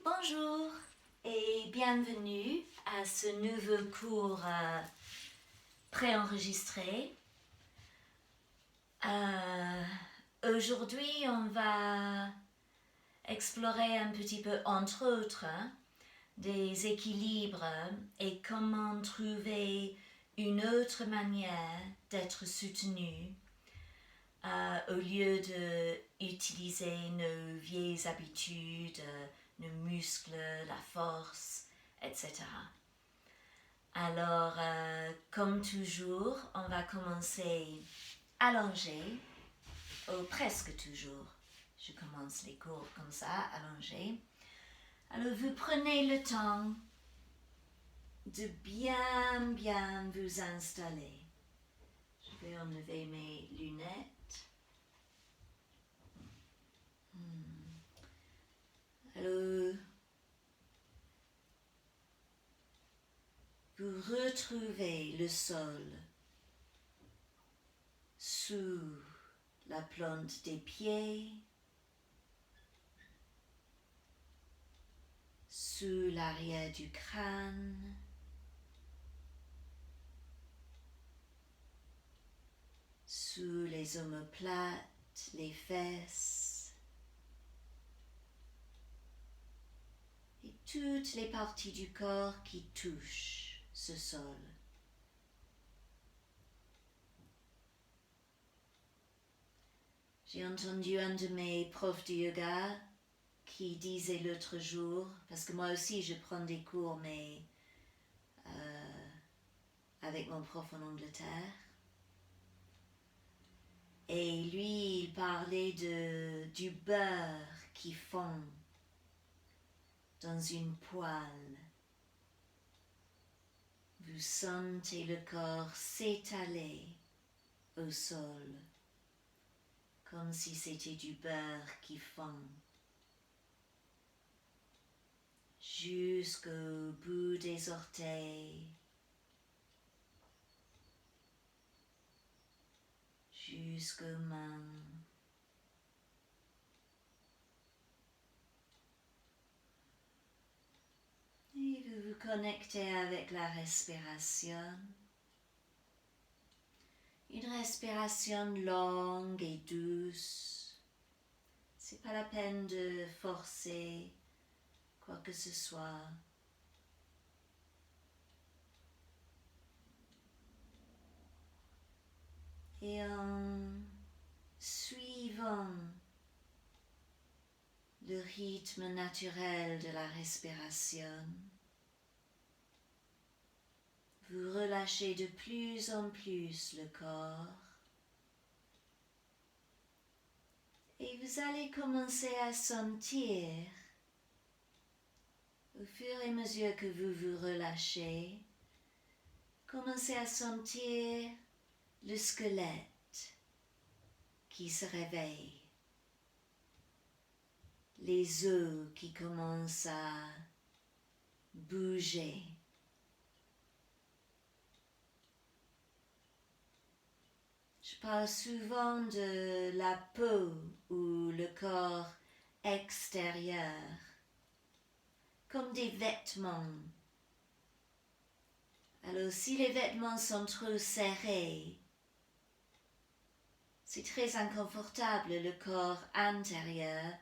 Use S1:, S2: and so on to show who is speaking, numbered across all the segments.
S1: Bonjour et bienvenue à ce nouveau cours préenregistré. Aujourd'hui, on va explorer un petit peu, entre autres, des équilibres et comment trouver une autre manière d'être soutenu au lieu d'utiliser nos vieilles habitudes, nos muscles, la force, etc. Alors, comme toujours, on va commencer allongé, ou presque toujours. Je commence les cours comme ça, allongé. Alors, vous prenez le temps de bien vous installer. Je vais enlever mes lunettes. Alors, vous retrouvez le sol sous la plante des pieds, sous l'arrière du crâne, sous les omoplates, les fesses et toutes les parties du corps qui touchent ce sol. J'ai entendu un de mes profs de yoga qui disait l'autre jour, parce que moi aussi je prends des cours mais avec mon prof en Angleterre, et lui il parlait du beurre qui fond dans une poêle. Vous sentez le corps s'étaler au sol, comme si c'était du beurre qui fond, jusqu'au bout des orteils, jusqu'aux mains. Et vous vous connectez avec la respiration. Une respiration longue et douce. C'est pas la peine de forcer quoi que ce soit. Et en suivant le rythme naturel de la respiration, vous relâchez de plus en plus le corps et vous allez commencer à sentir, au fur et à mesure que vous vous relâchez, commencez à sentir le squelette qui se réveille, les os qui commencent à bouger. Je parle souvent de la peau ou le corps extérieur, comme des vêtements. Alors si les vêtements sont trop serrés, c'est très inconfortable, le corps intérieur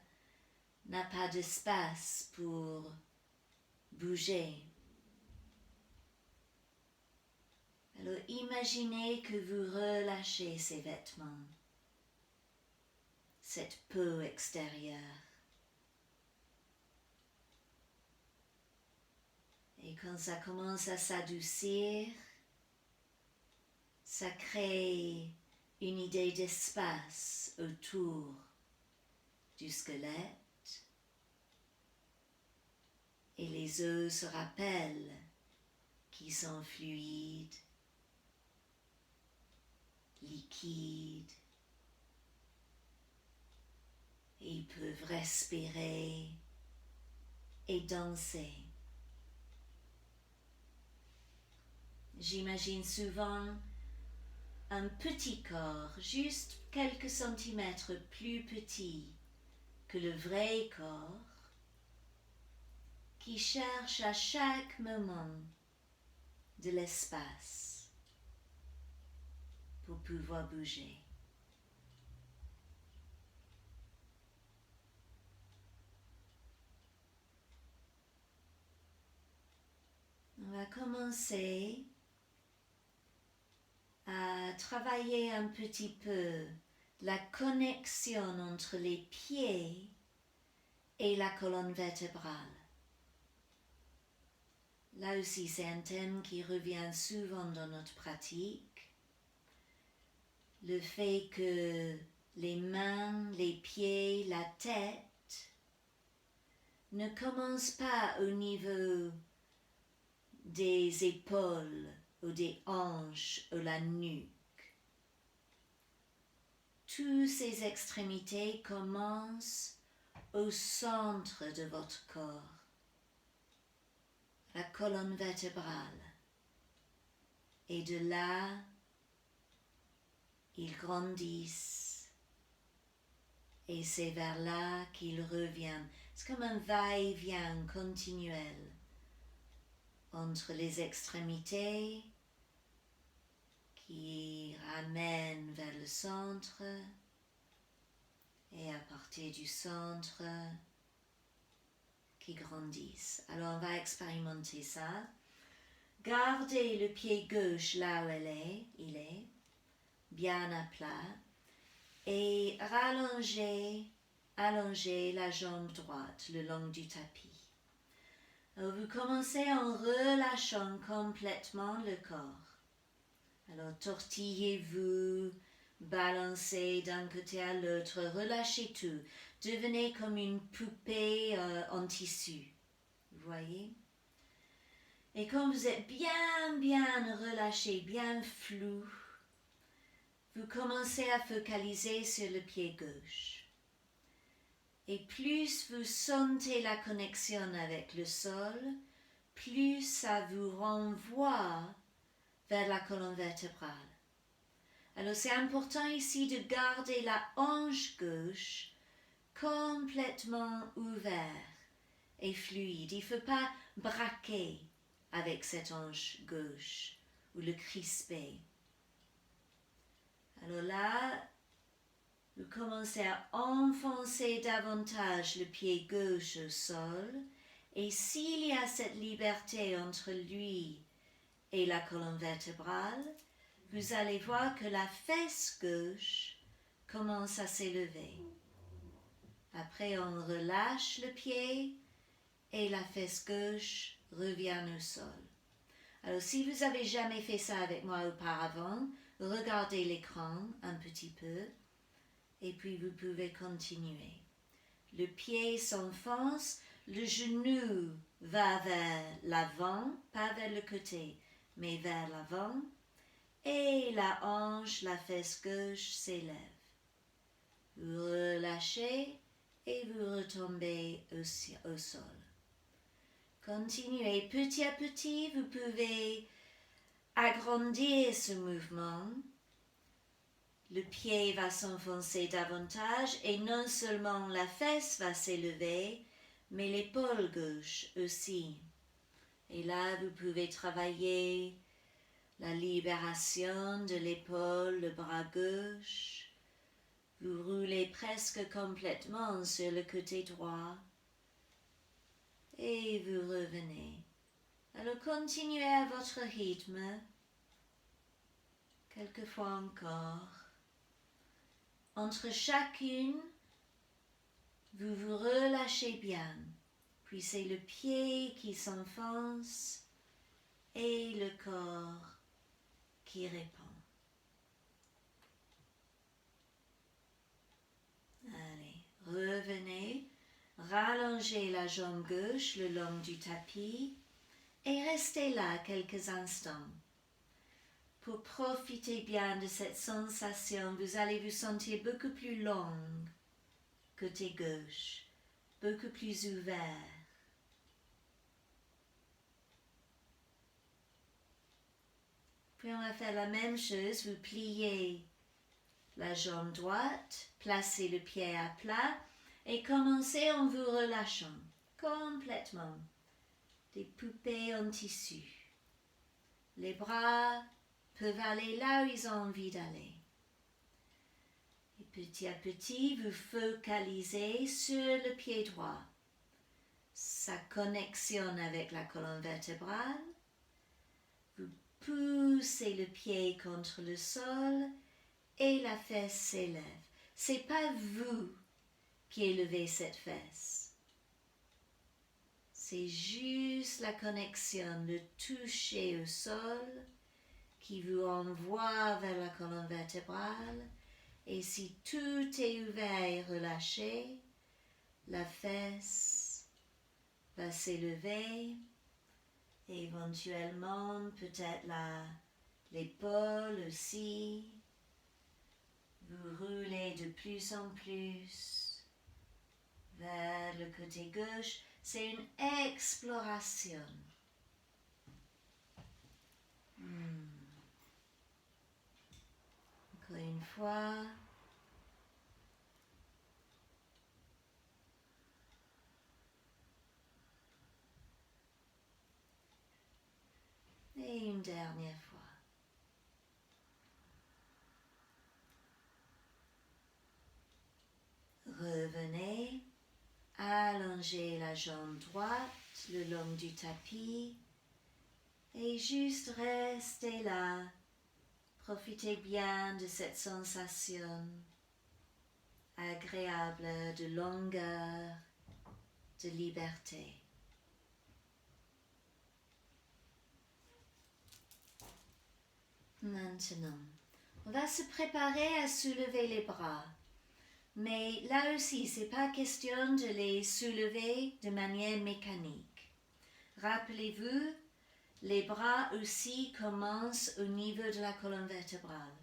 S1: n'a pas d'espace pour bouger. Alors imaginez que vous relâchez ces vêtements, cette peau extérieure. Et quand ça commence à s'adoucir, ça crée une idée d'espace autour du squelette. Et les os se rappellent qu'ils sont fluides, liquides. Et ils peuvent respirer et danser. J'imagine souvent un petit corps, juste quelques centimètres plus petit que le vrai corps, qui cherche à chaque moment de l'espace pour pouvoir bouger. On va commencer à travailler un petit peu la connexion entre les pieds et la colonne vertébrale. Là aussi, c'est un thème qui revient souvent dans notre pratique. Le fait que les mains, les pieds, la tête ne commencent pas au niveau des épaules ou des hanches ou la nuque. Toutes ces extrémités commencent au centre de votre corps, la colonne vertébrale. Et de là, ils grandissent et c'est vers là qu'ils reviennent. C'est comme un va-et-vient continuel entre les extrémités qui ramènent vers le centre et à partir du centre qui grandissent. Alors on va expérimenter ça. Gardez le pied gauche là où il est, bien à plat, et allongez la jambe droite le long du tapis. Alors vous commencez en relâchant complètement le corps. Alors tortillez-vous, balancez d'un côté à l'autre, relâchez tout. Devenez comme une poupée en tissu. Vous voyez? Et quand vous êtes bien relâché, bien flou, vous commencez à focaliser sur le pied gauche. Et plus vous sentez la connexion avec le sol, plus ça vous renvoie vers la colonne vertébrale. Alors c'est important ici de garder la hanche gauche complètement ouverte et fluide. Il ne faut pas braquer avec cette hanche gauche ou le crisper. Alors là, vous commencez à enfoncer davantage le pied gauche au sol et s'il y a cette liberté entre lui et la colonne vertébrale, vous allez voir que la fesse gauche commence à s'élever. Après, on relâche le pied et la fesse gauche revient au sol. Alors, si vous n'avez jamais fait ça avec moi auparavant, regardez l'écran un petit peu et puis vous pouvez continuer. Le pied s'enfonce, le genou va vers l'avant, pas vers le côté, mais vers l'avant. Et la hanche, la fesse gauche s'élève. Vous relâchez et vous retombez au sol. Continuez. Petit à petit, vous pouvez agrandir ce mouvement. Le pied va s'enfoncer davantage et non seulement la fesse va s'élever, mais l'épaule gauche aussi. Et là, vous pouvez travailler la libération de l'épaule, le bras gauche. Vous roulez presque complètement sur le côté droit. Et vous revenez. Alors continuez à votre rythme. Quelquefois encore. Entre chacune, vous vous relâchez bien. Puis c'est le pied qui s'enfonce et le corps qui répond. Allez, revenez, rallongez la jambe gauche le long du tapis et restez là quelques instants. Pour profiter bien de cette sensation, vous allez vous sentir beaucoup plus longue, côté gauche, beaucoup plus ouvert. Puis on va faire la même chose, vous pliez la jambe droite, placez le pied à plat et commencez en vous relâchant complètement. des poupées en tissu. Les bras peuvent aller là où ils ont envie d'aller. Et petit à petit, vous focalisez sur le pied droit, sa connexion avec la colonne vertébrale. Vous poussez le pied contre le sol et la fesse s'élève. C'est pas vous qui élevez cette fesse. C'est juste la connexion, le toucher au sol qui vous envoie vers la colonne vertébrale. Et si tout est ouvert et relâché, la fesse va s'élever. Et éventuellement, peut-être l'épaule aussi. Vous roulez de plus en plus vers le côté gauche. C'est une exploration. Encore une fois. Et une dernière fois. Revenez, allongez la jambe droite le long du tapis et juste restez là. Profitez bien de cette sensation agréable de longueur, de liberté. Maintenant, on va se préparer à soulever les bras. Mais là aussi, ce n'est pas question de les soulever de manière mécanique. Rappelez-vous, les bras aussi commencent au niveau de la colonne vertébrale.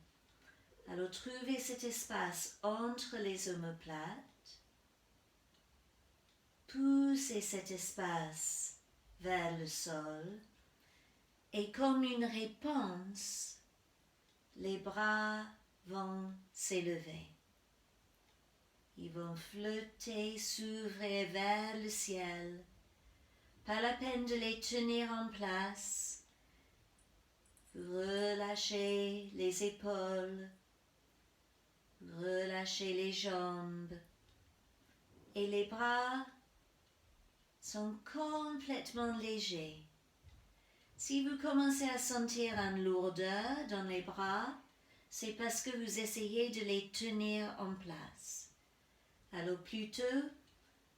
S1: Alors trouvez cet espace entre les omoplates. Poussez cet espace vers le sol. Et comme une réponse, les bras vont s'élever. Ils vont flotter, s'ouvrir vers le ciel. Pas la peine de les tenir en place. Relâchez les épaules. Relâchez les jambes. Et les bras sont complètement légers. Si vous commencez à sentir une lourdeur dans les bras, c'est parce que vous essayez de les tenir en place. Alors plutôt,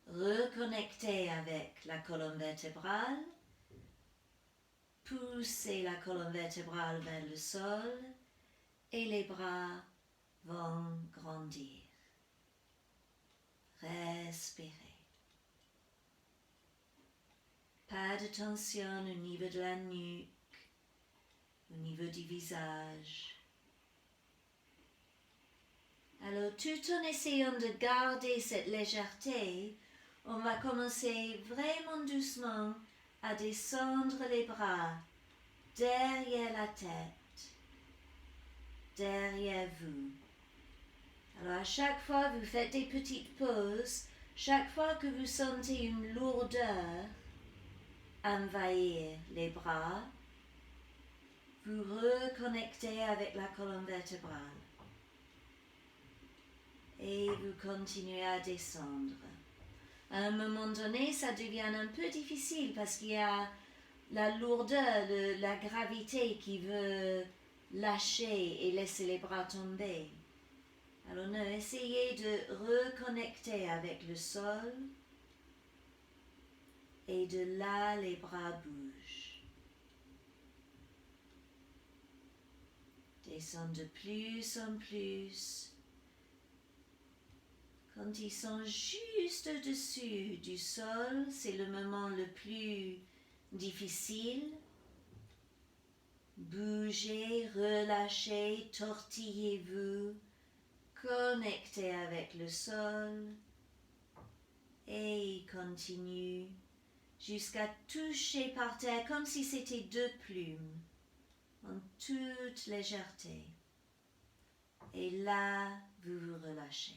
S1: reconnectez avec la colonne vertébrale, poussez la colonne vertébrale vers le sol et les bras vont grandir. Respirez. Pas de tension au niveau de la nuque, au niveau du visage. Alors, tout en essayant de garder cette légèreté, on va commencer vraiment doucement à descendre les bras derrière la tête, derrière vous. Alors, à chaque fois, vous faites des petites pauses. Chaque fois que vous sentez une lourdeur envahir les bras, vous reconnectez avec la colonne vertébrale. Et vous continuez à descendre. À un moment donné, ça devient un peu difficile parce qu'il y a la lourdeur, la gravité qui veut lâcher et laisser les bras tomber. Alors, essayez de reconnecter avec le sol et de là, les bras bougent. Descendent de plus en plus. Quand ils sont juste au-dessus du sol, c'est le moment le plus difficile. Bougez, relâchez, tortillez-vous, connectez avec le sol et continue jusqu'à toucher par terre comme si c'était deux plumes en toute légèreté. Et là, vous vous relâchez.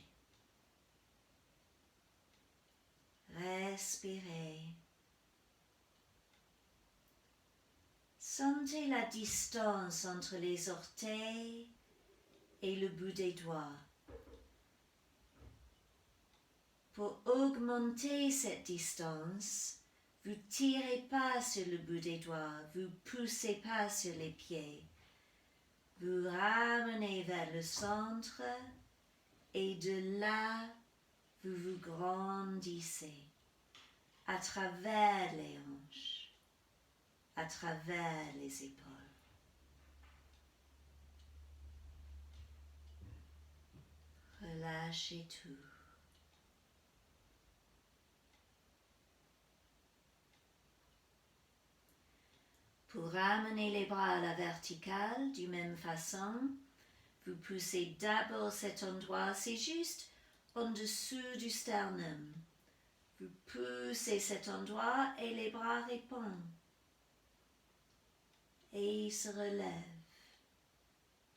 S1: Respirez. Sentez la distance entre les orteils et le bout des doigts. Pour augmenter cette distance, vous tirez pas sur le bout des doigts, vous poussez pas sur les pieds. Vous ramenez vers le centre et de là, vous vous grandissez à travers les hanches, à travers les épaules. Relâchez tout. Pour ramener les bras à la verticale, d'une même façon, vous poussez d'abord cet endroit, c'est juste en dessous du sternum. Vous poussez cet endroit et les bras répondent. Et ils se relèvent,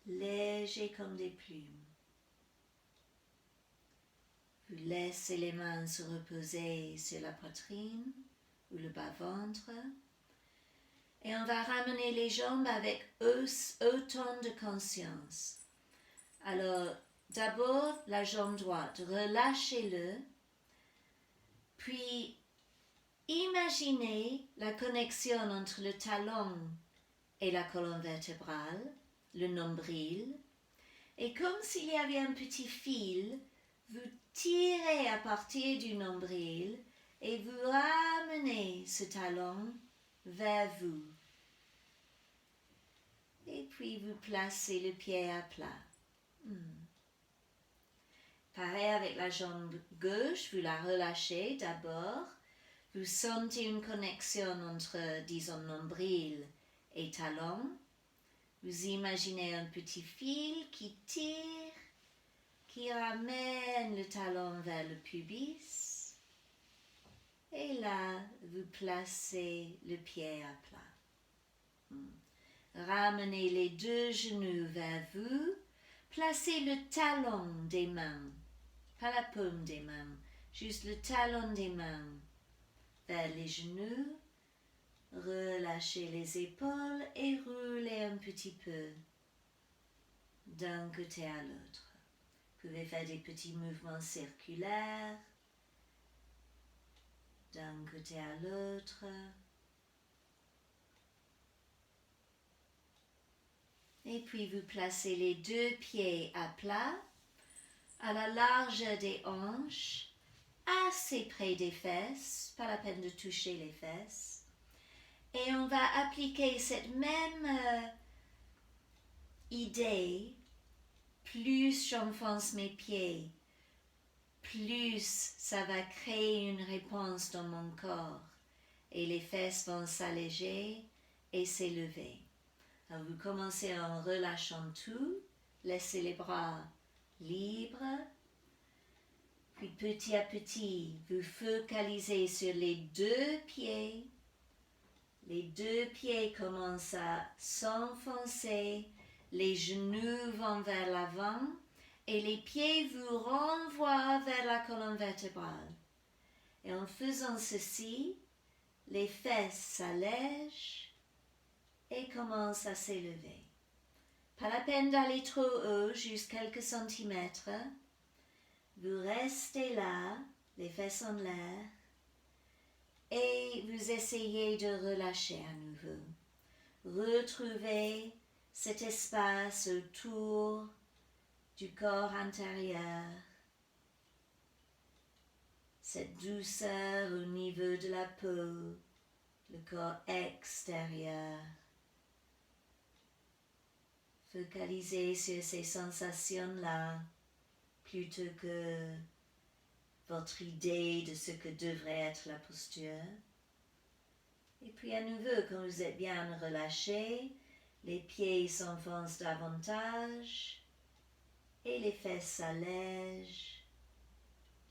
S1: légers comme des plumes. Vous laissez les mains se reposer sur la poitrine ou le bas-ventre. Et on va ramener les jambes avec autant de conscience. Alors, d'abord, la jambe droite, relâchez-le. Puis, imaginez la connexion entre le talon et la colonne vertébrale, le nombril. Et comme s'il y avait un petit fil, vous tirez à partir du nombril et vous ramenez ce talon vers vous. Et puis vous placez le pied à plat. Pareil avec la jambe gauche, vous la relâchez d'abord. Vous sentez une connexion entre, disons, nombril et talon. Vous imaginez un petit fil qui tire, qui ramène le talon vers le pubis. Et là, vous placez le pied à plat. Ramenez les deux genoux vers vous. Placez le talon des mains, pas la paume des mains, juste le talon des mains vers les genoux. Relâchez les épaules et roulez un petit peu d'un côté à l'autre. Vous pouvez faire des petits mouvements circulaires d'un côté à l'autre. Et puis vous placez les deux pieds à plat, à la largeur des hanches, assez près des fesses, pas la peine de toucher les fesses. Et on va appliquer cette même idée. Plus j'enfonce mes pieds, plus ça va créer une réponse dans mon corps. Et les fesses vont s'alléger et s'élever. Alors vous commencez en relâchant tout, laissez les bras libres, puis petit à petit, vous focalisez sur les deux pieds. Les deux pieds commencent à s'enfoncer, les genoux vont vers l'avant et les pieds vous renvoient vers la colonne vertébrale. Et en faisant ceci, les fesses s'allègent et commence à s'élever. Pas la peine d'aller trop haut, juste quelques centimètres. Vous restez là, les fesses en l'air, et vous essayez de relâcher à nouveau. Retrouvez cet espace autour du corps intérieur, cette douceur au niveau de la peau, le corps extérieur. Focalisez sur ces sensations-là plutôt que votre idée de ce que devrait être la posture. Et puis à nouveau, quand vous êtes bien relâché, les pieds s'enfoncent davantage et les fesses s'allègent,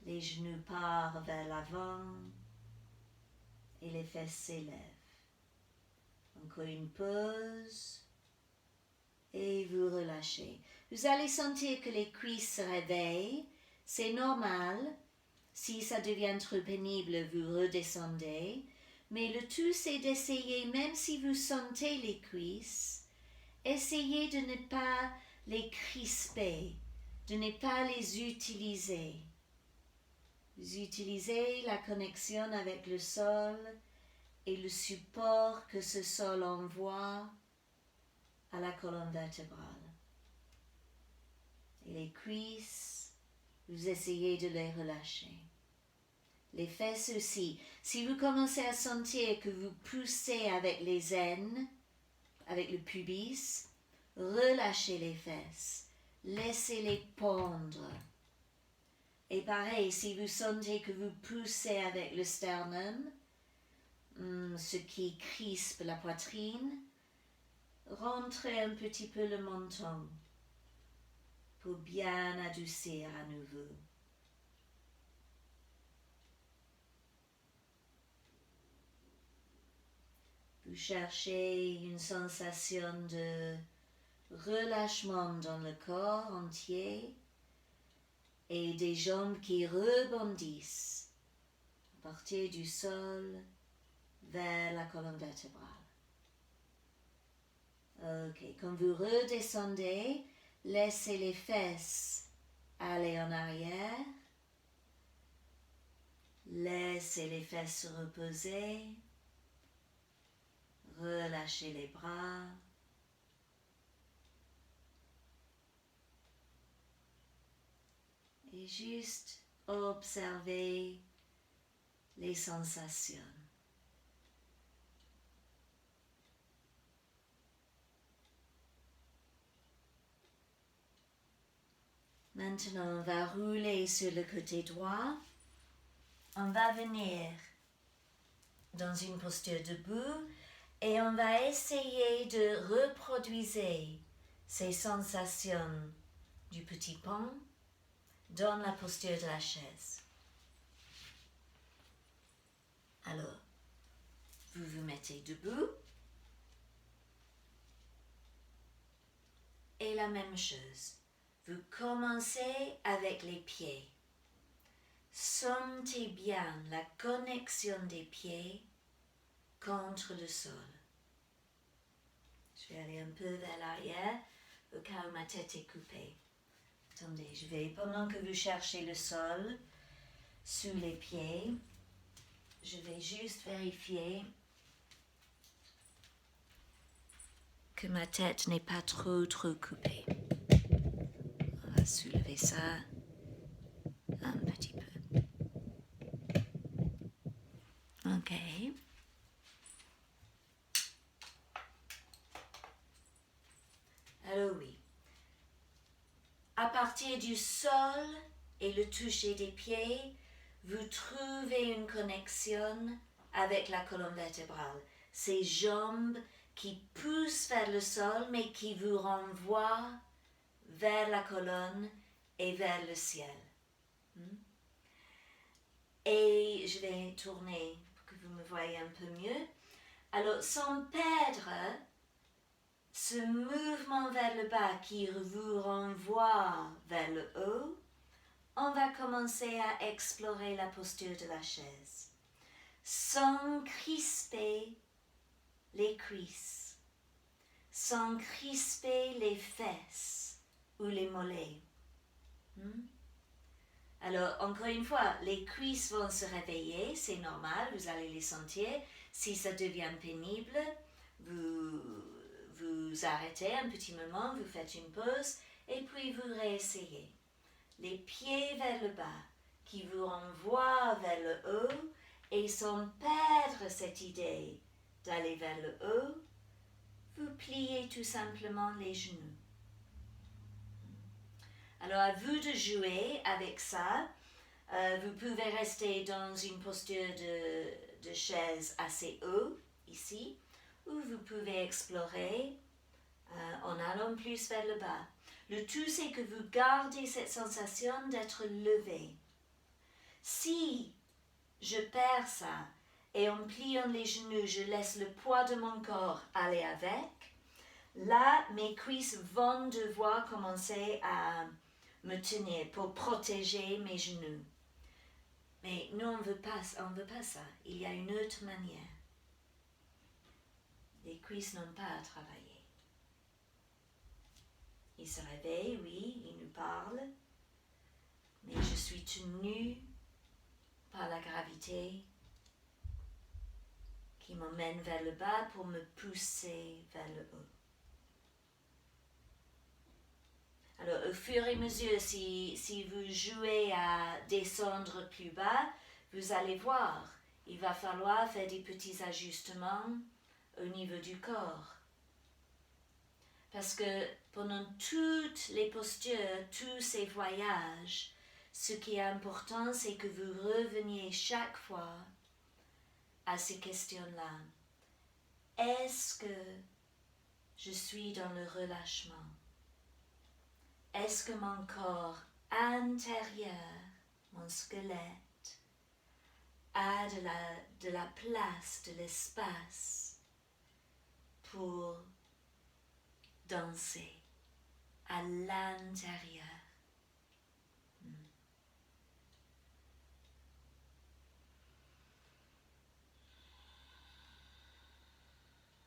S1: les genoux partent vers l'avant et les fesses s'élèvent. Encore une pause. Et vous relâchez. Vous allez sentir que les cuisses se réveillent. C'est normal. Si ça devient trop pénible, vous redescendez. Mais le tout, c'est d'essayer, même si vous sentez les cuisses, essayez de ne pas les crisper, de ne pas les utiliser. Vous utilisez la connexion avec le sol et le support que ce sol envoie à la colonne vertébrale. Et les cuisses, vous essayez de les relâcher. Les fesses aussi. Si vous commencez à sentir que vous poussez avec les aines, avec le pubis, relâchez les fesses. Laissez-les pondre. Et pareil, si vous sentez que vous poussez avec le sternum, ce qui crispe la poitrine, rentrez un petit peu le menton pour bien adoucir à nouveau. Vous cherchez une sensation de relâchement dans le corps entier et des jambes qui rebondissent à partir du sol vers la colonne vertébrale. Ok, quand vous redescendez, laissez les fesses aller en arrière. Laissez les fesses se reposer. Relâchez les bras. Et juste observez les sensations. Maintenant, on va rouler sur le côté droit. On va venir dans une posture debout et on va essayer de reproduire ces sensations du petit pont dans la posture de la chaise. Alors, vous vous mettez debout et la même chose. Vous commencez avec les pieds. Sentez bien la connexion des pieds contre le sol. Je vais aller un peu vers l'arrière au cas où ma tête est coupée. Attendez, je vais, pendant que vous cherchez le sol sous les pieds, je vais juste vérifier que ma tête n'est pas trop coupée. On va soulever ça un petit peu. Ok. Alors oui. À partir du sol et le toucher des pieds, vous trouvez une connexion avec la colonne vertébrale. Ces jambes qui poussent vers le sol mais qui vous renvoient vers la colonne et vers le ciel. Et je vais tourner pour que vous me voyez un peu mieux. Alors, sans perdre ce mouvement vers le bas qui vous renvoie vers le haut, on va commencer à explorer la posture de la chaise, sans crisper les cuisses, sans crisper les fesses ou les mollets. Alors, encore une fois, les cuisses vont se réveiller, c'est normal, vous allez les sentir. Si ça devient pénible, vous arrêtez un petit moment, vous faites une pause et puis vous réessayez. Les pieds vers le bas qui vous renvoient vers le haut et sans perdre cette idée d'aller vers le haut, vous pliez tout simplement les genoux. Alors à vous de jouer avec ça. Vous pouvez rester dans une posture de chaise assez haut, ici, ou vous pouvez explorer en allant plus vers le bas. Le tout, c'est que vous gardez cette sensation d'être levé. Si je perds ça et en pliant les genoux, je laisse le poids de mon corps aller avec, là, mes cuisses vont devoir commencer à me tenir pour protéger mes genoux. Mais nous, on veut pas ça. Il y a une autre manière. Les cuisses n'ont pas à travailler. Il se réveille, oui, il nous parle, mais je suis tenue par la gravité qui m'emmène vers le bas pour me pousser vers le haut. Alors, au fur et à mesure, si vous jouez à descendre plus bas, vous allez voir, il va falloir faire des petits ajustements au niveau du corps. Parce que pendant toutes les postures, tous ces voyages, ce qui est important, c'est que vous reveniez chaque fois à ces questions-là. Est-ce que je suis dans le relâchement? Est-ce que mon corps intérieur, mon squelette, a de la place, de l'espace pour danser à l'intérieur?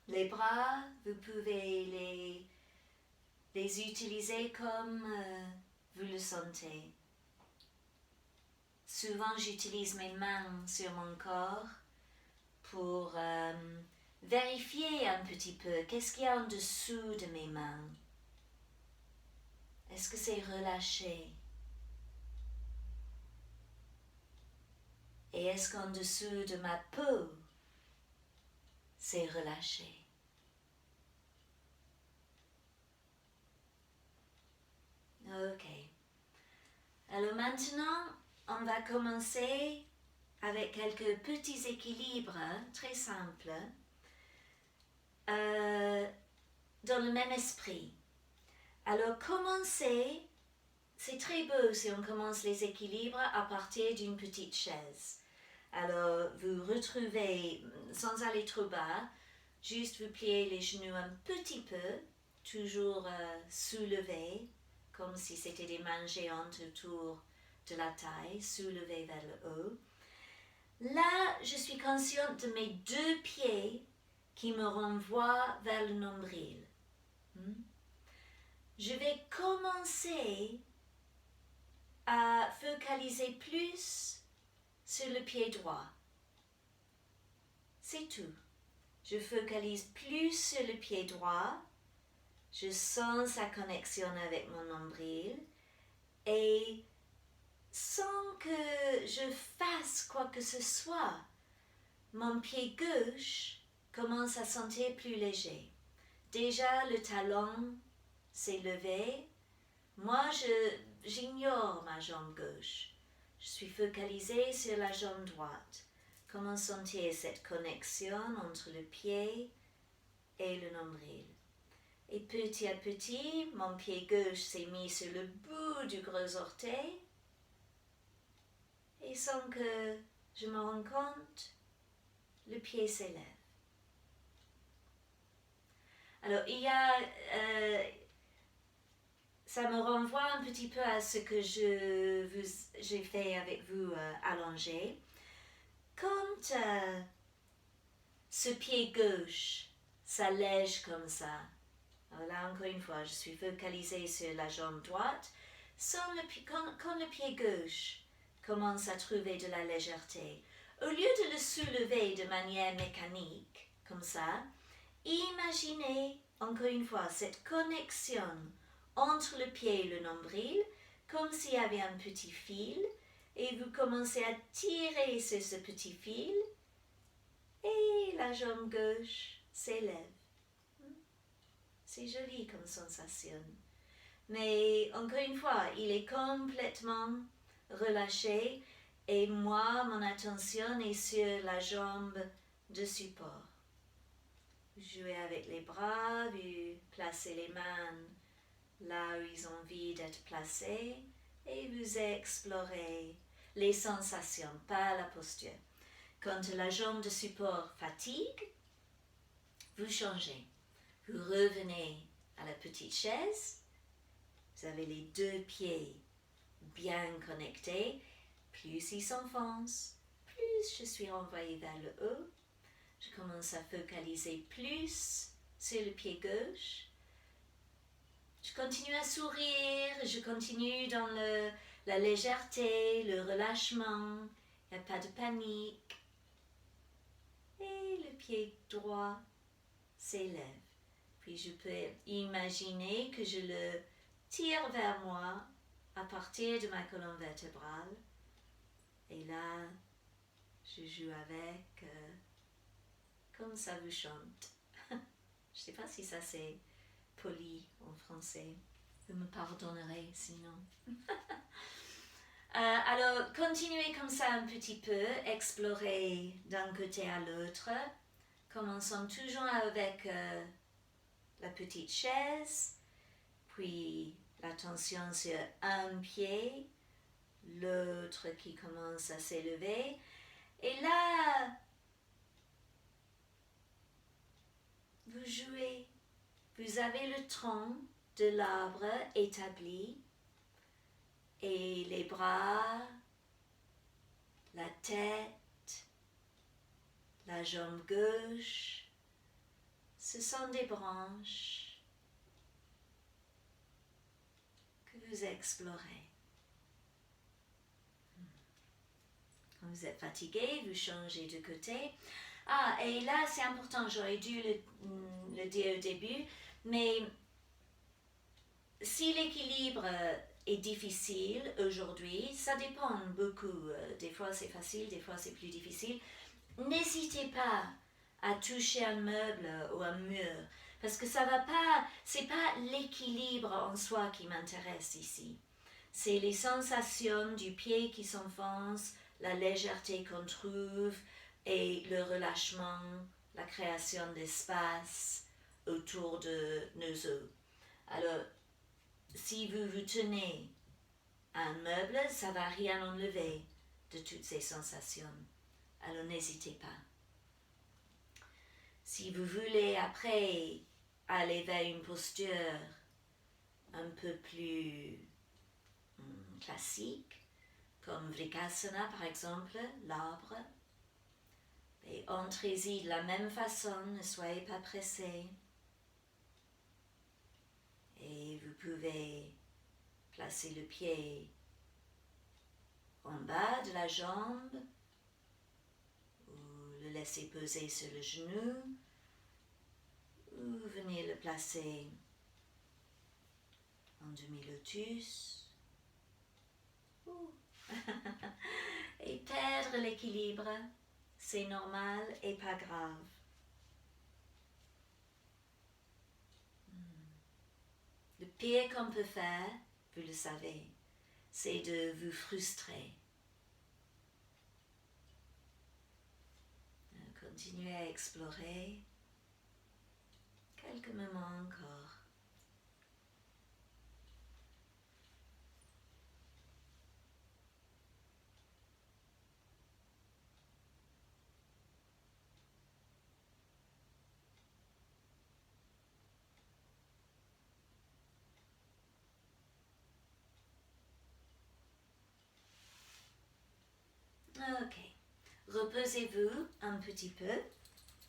S1: Les bras, vous pouvez les utiliser comme vous le sentez. Souvent, j'utilise mes mains sur mon corps pour vérifier un petit peu qu'est-ce qu'il y a en dessous de mes mains. Est-ce que c'est relâché? Et est-ce qu'en dessous de ma peau, c'est relâché? Ok. Alors maintenant, on va commencer avec quelques petits équilibres très simples dans le même esprit. Alors commencez, c'est très beau si on commence les équilibres à partir d'une petite chaise. Alors vous retrouvez, sans aller trop bas, juste vous pliez les genoux un petit peu, toujours soulevés, comme si c'était des mains géantes autour de la taille, soulevées vers le haut. Là, je suis consciente de mes deux pieds qui me renvoient vers le nombril. Je vais commencer à focaliser plus sur le pied droit. C'est tout. Je focalise plus sur le pied droit. Je sens sa connexion avec mon nombril et sans que je fasse quoi que ce soit, mon pied gauche commence à sentir plus léger. Déjà, le talon s'est levé. Moi, j'ignore ma jambe gauche. Je suis focalisée sur la jambe droite. Comment sentir cette connexion entre le pied et le nombril? Et petit à petit, mon pied gauche s'est mis sur le bout du gros orteil. Et sans que je me rende compte, le pied s'élève. Alors, ça me renvoie un petit peu à ce que j'ai fait avec vous allongé. Quand ce pied gauche s'allège comme ça, alors là encore une fois, je suis focalisée sur la jambe droite, quand le pied gauche commence à trouver de la légèreté, au lieu de le soulever de manière mécanique, comme ça, imaginez encore une fois cette connexion entre le pied et le nombril, comme s'il y avait un petit fil, et vous commencez à tirer sur ce petit fil, et la jambe gauche s'élève. C'est joli comme sensation. Mais encore une fois, il est complètement relâché et moi, mon attention est sur la jambe de support. Vous jouez avec les bras, vous placez les mains là où ils ont envie d'être placés et vous explorez les sensations, pas la posture. Quand la jambe de support fatigue, vous changez. Vous revenez à la petite chaise, vous avez les deux pieds bien connectés, plus ils s'enfoncent, plus je suis renvoyée vers le haut. Je commence à focaliser plus sur le pied gauche. Je continue à sourire, je continue dans la légèreté, le relâchement, il n'y a pas de panique. Et le pied droit s'élève. Puis je peux imaginer que je le tire vers moi à partir de ma colonne vertébrale. Et là, je joue avec comme ça vous chante. Je ne sais pas si ça c'est poli en français. Vous me pardonnerez sinon. Alors, continuez comme ça un petit peu, explorer d'un côté à l'autre. Commençons toujours avec la petite chaise, puis l'attention sur un pied, l'autre qui commence à s'élever. Et là, vous jouez. Vous avez le tronc de l'arbre établi et les bras, la tête, la jambe gauche. Ce sont des branches que vous explorez. Quand vous êtes fatigué, vous changez de côté. Ah, et là, c'est important, j'aurais dû le dire au début, mais si l'équilibre est difficile aujourd'hui, ça dépend beaucoup. Des fois, c'est facile, des fois, c'est plus difficile. N'hésitez pas à toucher un meuble ou un mur, parce que ça va pas, c'est pas l'équilibre en soi qui m'intéresse ici. C'est les sensations du pied qui s'enfonce, la légèreté qu'on trouve et le relâchement, la création d'espace autour de nos os. Alors, si vous vous tenez à un meuble, ça ne va rien enlever de toutes ces sensations. Alors, n'hésitez pas. Si vous voulez après aller vers une posture un peu plus classique, comme Vrikasana par exemple, l'arbre, et entrez-y de la même façon, ne soyez pas pressés. Et vous pouvez placer le pied en bas de la jambe ou le laisser poser sur le genou ou venez le placer en demi-lotus et perdre l'équilibre, c'est normal et pas grave. Le pire qu'on peut faire, vous le savez, c'est de vous frustrer. Continuez à explorer quelques moments encore. Ok. Reposez-vous un petit peu.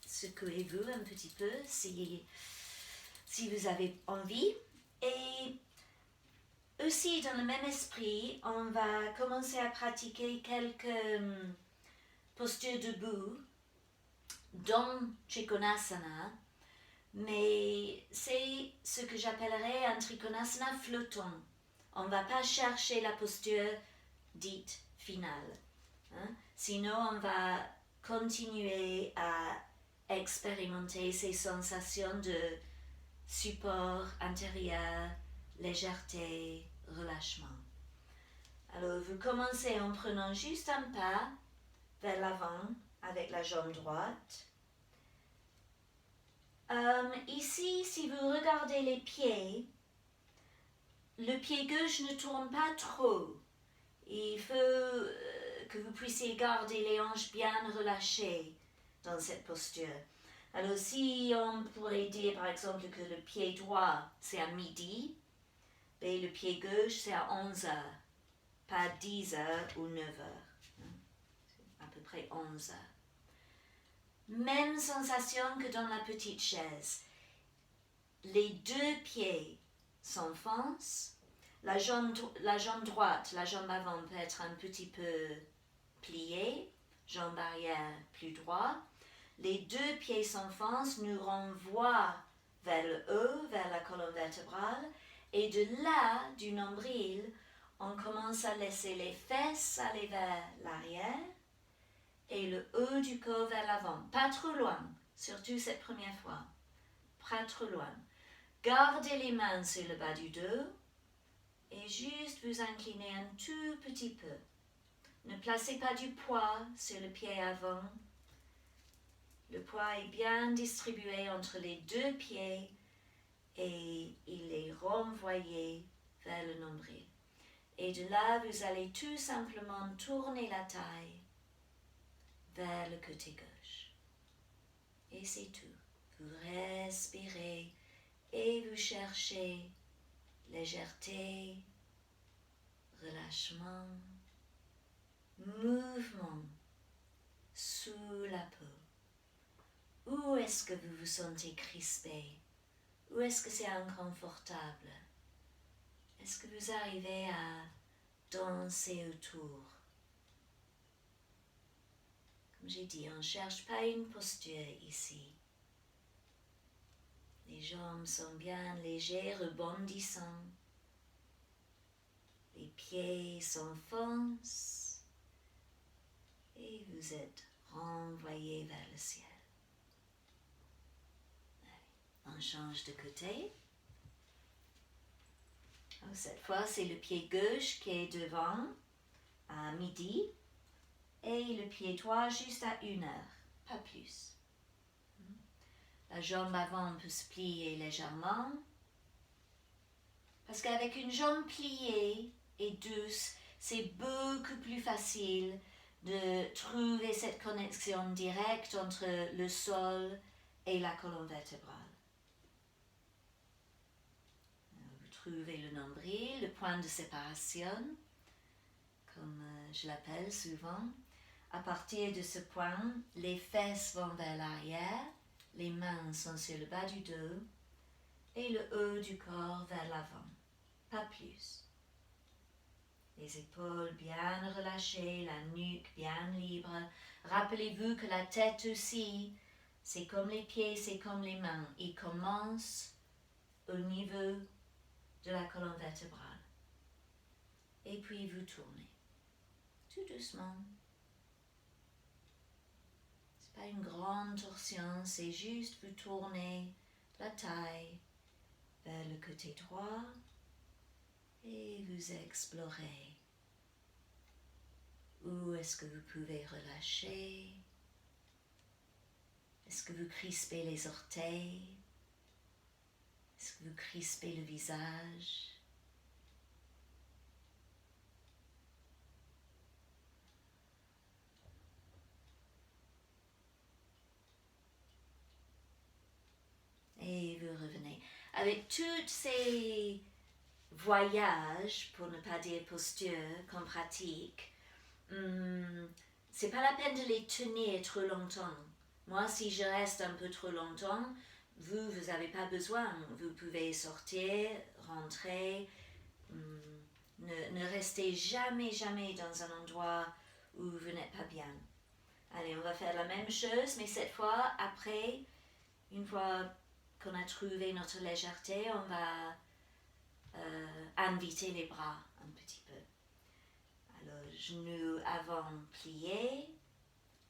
S1: Secouez-vous un petit peu si vous avez envie. Et aussi, dans le même esprit, on va commencer à pratiquer quelques postures debout dans Trikonasana. Mais c'est ce que j'appellerais un Trikonasana flottant. On ne va pas chercher la posture dite finale. Sinon, on va continuer à expérimenter ces sensations de support intérieur, légèreté, relâchement. Alors, vous commencez en prenant juste un pas vers l'avant avec la jambe droite. Ici, si vous regardez les pieds, le pied gauche ne tourne pas trop. Il faut que vous puissiez garder les hanches bien relâchées dans cette posture. Alors si on pourrait dire par exemple que le pied droit c'est à midi, et le pied gauche c'est à 11 heures, pas 10 heures ou 9 heures, à peu près 11 heures. Même sensation que dans la petite chaise. Les deux pieds s'enfoncent. La jambe droite, la jambe avant peut être un petit peu pliée, jambe arrière plus droite. Les deux pieds s'enfoncent, nous renvoient vers le haut, vers la colonne vertébrale. Et de là, du nombril, on commence à laisser les fesses aller vers l'arrière et le haut du corps vers l'avant. Pas trop loin, surtout cette première fois. Pas trop loin. Gardez les mains sur le bas du dos et juste vous inclinez un tout petit peu. Ne placez pas du poids sur le pied avant. Le poids est bien distribué entre les deux pieds et il est renvoyé vers le nombril. Et de là, vous allez tout simplement tourner la taille vers le côté gauche. Et c'est tout. Vous respirez et vous cherchez légèreté, relâchement, mouvement sous la peau. Où est-ce que vous vous sentez crispé? Où est-ce que c'est inconfortable? Est-ce que vous arrivez à danser autour? Comme j'ai dit, on ne cherche pas une posture ici. Les jambes sont bien légers, rebondissants. Les pieds s'enfoncent et vous êtes renvoyé vers le ciel. Allez, on change de côté. Cette fois, c'est le pied gauche qui est devant à midi et le pied droit juste à 1 heure, pas plus. La jambe avant peut se plier légèrement parce qu'avec une jambe pliée et douce, c'est beaucoup plus facile de trouver cette connexion directe entre le sol et la colonne vertébrale. Vous trouvez le nombril, le point de séparation, comme je l'appelle souvent. À partir de ce point, les fesses vont vers l'arrière, les mains sont sur le bas du dos et le haut du corps vers l'avant, pas plus. Les épaules bien relâchées, la nuque bien libre. Rappelez-vous que la tête aussi, c'est comme les pieds, c'est comme les mains. Il commence au niveau de la colonne vertébrale. Et puis vous tournez, tout doucement. Ce n'est pas une grande torsion, c'est juste vous tournez la taille vers le côté droit et vous explorez. Où est-ce que vous pouvez relâcher? Est-ce que vous crispez les orteils? Est-ce que vous crispez le visage? Et vous revenez. Avec tous ces voyages, pour ne pas dire posture, qu'on pratique, c'est pas la peine de les tenir trop longtemps. Moi, si je reste un peu trop longtemps, vous n'avez pas besoin. Vous pouvez sortir, rentrer. Ne restez jamais dans un endroit où vous n'êtes pas bien. Allez, on va faire la même chose, mais cette fois, après, une fois qu'on a trouvé notre légèreté, on va inviter les bras un petit peu. Alors, genoux avant pliés,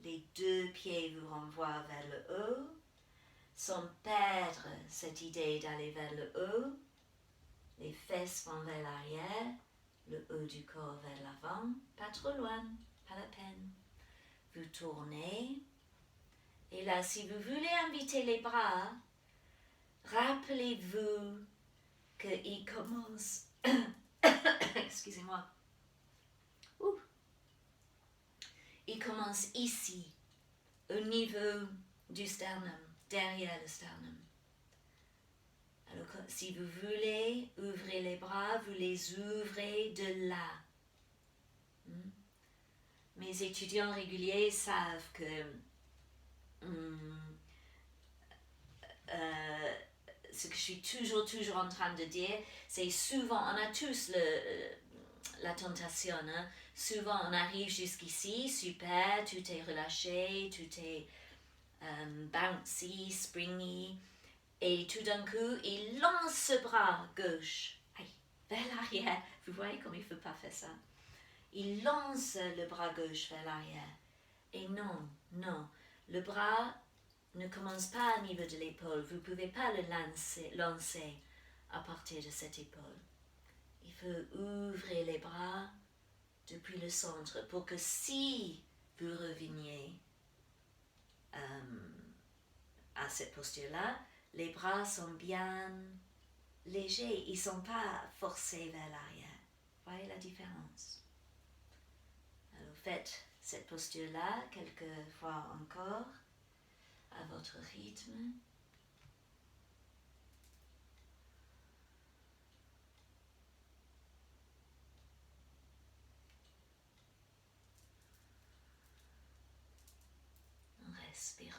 S1: les deux pieds vous renvoient vers le haut, sans perdre cette idée d'aller vers le haut. Les fesses vont vers l'arrière, le haut du corps vers l'avant, pas trop loin, pas la peine. Vous tournez, et là, si vous voulez inviter les bras, rappelez-vous qu'ils commencent, excusez-moi, ils commencent ici, au niveau du sternum, derrière le sternum. Alors, si vous voulez ouvrir les bras, vous les ouvrez de là. Mes étudiants réguliers savent que ce que je suis toujours en train de dire, c'est souvent, on a tous la tentation, hein? Souvent on arrive jusqu'ici, super, tout est relâché, tout est bouncy, springy, et tout d'un coup, il lance ce bras gauche vers l'arrière. Vous voyez comme il ne faut pas faire ça. Il lance le bras gauche vers l'arrière. Et non, le bras ne commence pas au niveau de l'épaule. Vous ne pouvez pas le lancer à partir de cette épaule. Il faut ouvrir les bras depuis le centre pour que si vous reveniez à cette posture-là, les bras sont bien légers, ils ne sont pas forcés vers l'arrière. Voyez la différence? Alors faites cette posture-là quelques fois encore à votre rythme. En respirant.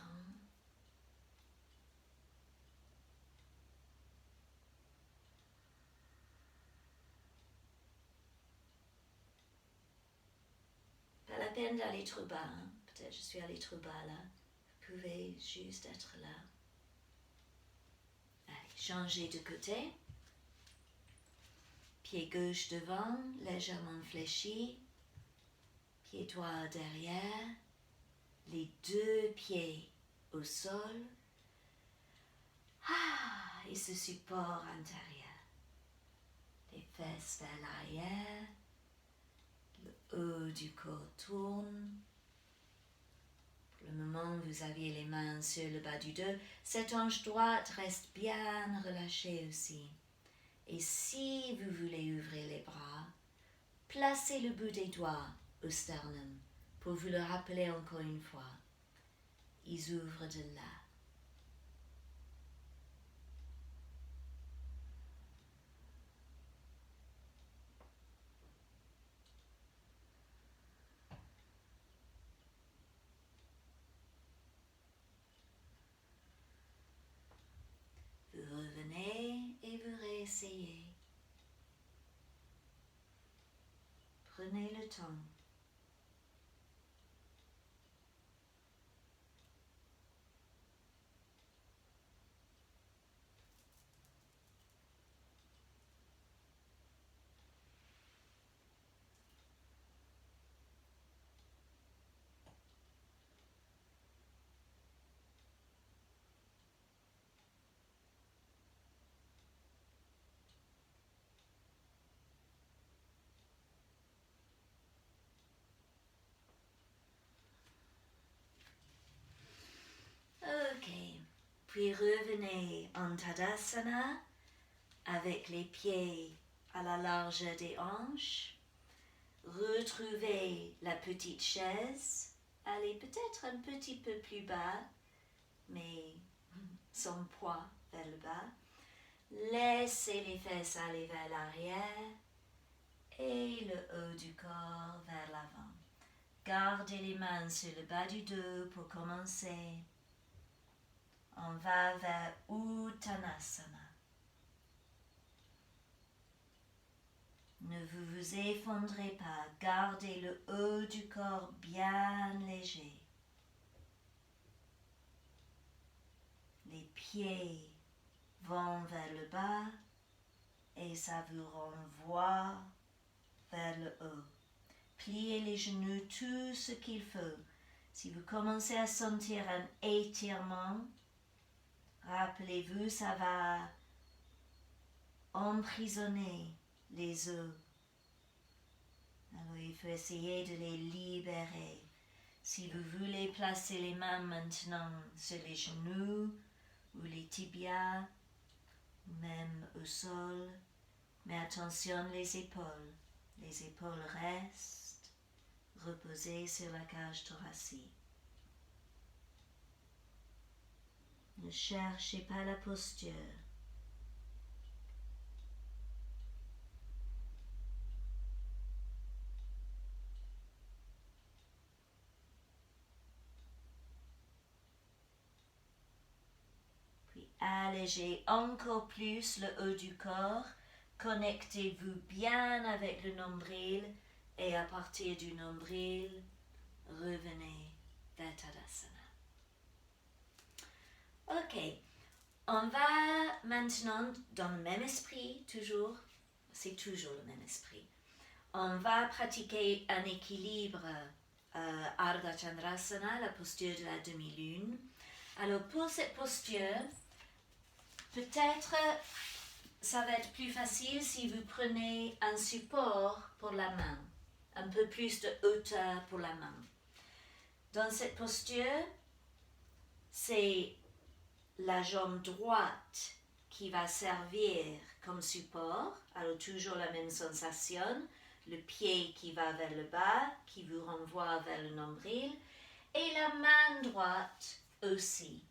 S1: Pas la peine d'aller trop bas, hein? Peut-être je suis allée trop bas là. Vous pouvez juste être là. Allez, changez de côté. Pied gauche devant, légèrement fléchi. Pied droit derrière. Les deux pieds au sol. Et ce support intérieur. Les fesses vers l'arrière. Le haut du corps tourne. Pour le moment, vous aviez les mains sur le bas du dos. Cette hanche droite reste bien relâchée aussi. Et si vous voulez ouvrir les bras, placez le bout des doigts au sternum pour vous le rappeler encore une fois. Ils ouvrent de là. Vous revenez et vous réessayez. Prenez le temps. Ok. Puis revenez en Tadasana avec les pieds à la largeur des hanches. Retrouvez la petite chaise. Allez peut-être un petit peu plus bas, mais sans poids vers le bas. Laissez les fesses aller vers l'arrière et le haut du corps vers l'avant. Gardez les mains sur le bas du dos pour commencer. On va vers Uttanasana. Ne vous effondrez pas, gardez le haut du corps bien léger. Les pieds vont vers le bas et ça vous renvoie vers le haut. Pliez les genoux tout ce qu'il faut. Si vous commencez à sentir un étirement, rappelez-vous, ça va emprisonner les os. Alors il faut essayer de les libérer. Si vous voulez placer les mains maintenant sur les genoux ou les tibias, même au sol, mais attention les épaules. Les épaules restent reposées sur la cage thoracique. Ne cherchez pas la posture. Allégez encore plus le haut du corps. Connectez-vous bien avec le nombril et à partir du nombril, revenez vers Tadasana. Ok, on va maintenant, dans le même esprit, c'est toujours le même esprit, on va pratiquer un équilibre Ardha Chandrasana, la posture de la demi-lune. Alors pour cette posture, peut-être ça va être plus facile si vous prenez un support pour la main, un peu plus de hauteur pour la main. Dans cette posture, c'est la jambe droite qui va servir comme support, alors toujours la même sensation, le pied qui va vers le bas, qui vous renvoie vers le nombril, et la main droite aussi.